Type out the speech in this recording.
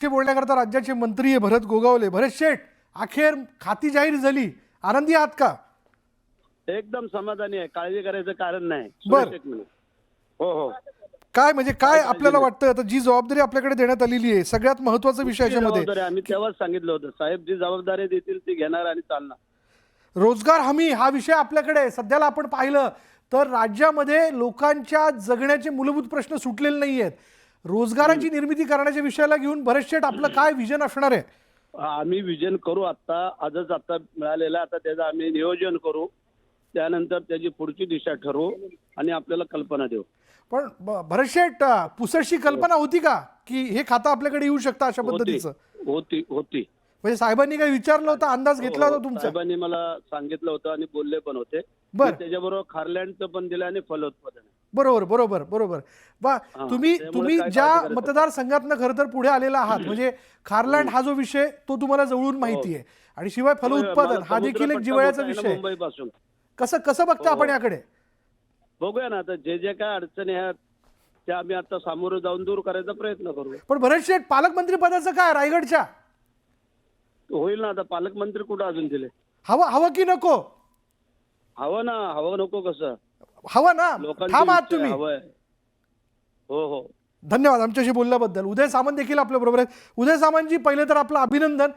चे बोलण्याकरता राज्याचे मंत्री भरत गोगावले. भरत शेठ, अखेर खाती जाहीर झाली, आनंदी आहात का? एकदम समाधानी आहे, काळजी करायचं कारण नाही. बर. सुरेश, एक मिनिट. हो हो. काय म्हणजे काय आपल्याला वाटतं आता जी जबाबदारी आपल्याकडे देण्यात आलेली आहे, सगळ्यात महत्त्वाचा विषय कुठली याच्यामध्ये जबाबदारी? आम्ही तेव्हाच सांगितलं होतं, साहेब जी जबाबदारी देतील ती घेणार आणि चालणार. रोजगार हमी हा विषय आपल्याकडे आहे. सध्याला आपण पाहिलं तर राज्यामध्ये लोकांच्या जगण्याचे मूलभूत प्रश्न सुटलेले नाही आहेत. रोजगाराची निर्मिती करण्याच्या विषयाला घेऊन भरत शेठ आपलं काय विजन असणार आहे? आम्ही विजन करू, आजच मिळालेलं, आता त्याचं आम्ही नियोजन करू, त्यानंतर त्याची पुढची दिशा ठरवू आणि आपल्याला कल्पना देऊ. पण भरत शेठ, पुसटशी कल्पना होती का की हे खातं आपल्याकडे येऊ शकतं अशा होती पद्धतीचं? होती होती म्हणजे साहेबांनी काही विचारलं होतं, अंदाज घेतला होता तुमचा? साहेबांनी मला सांगितलं होतं आणि बोलले पण होते. बर. त्याच्याबरोबर खारलँडचं पण दिलं आणि फलोत्पादन. बरोबर बरोबर बरोबर. बा तुम्ही त्यामुळे तुम्ही काय ज्या काळजी करायचं? मतदारसंघातनं खरं तर पुढे आलेला आहात, म्हणजे खारलँड हा जो विषय तो तुम्हाला जवळून माहिती आहे, आणि शिवाय फलोत्पादन हा देखील एक जिव्हाळ्याचा विषय आहे. मुंबई पासून कसं कसं बघता आपण याकडे? बघूया ना, आता जे जे काय अडचणी आहेत त्या आम्ही आता सामोरं जाऊन दूर करायचा प्रयत्न करू. पण भरत शेठ, पालकमंत्री पदाचं काय रायगडच्या? होईल ना, आता पालकमंत्री कुठं अजून दिले? हवं हवं की नको? हवं ना, हवं नको कसं? हवं ना? लोकांची ठाम आहात इच्छा आहे, तुम्ही? हवंय. हो हो. धन्यवाद आमच्याशी बोलल्याबद्दल. उदय सामंत देखील आपल्या बरोबर आहेत. उदय सामंतजी, पहिले तर आपलं अभिनंदन.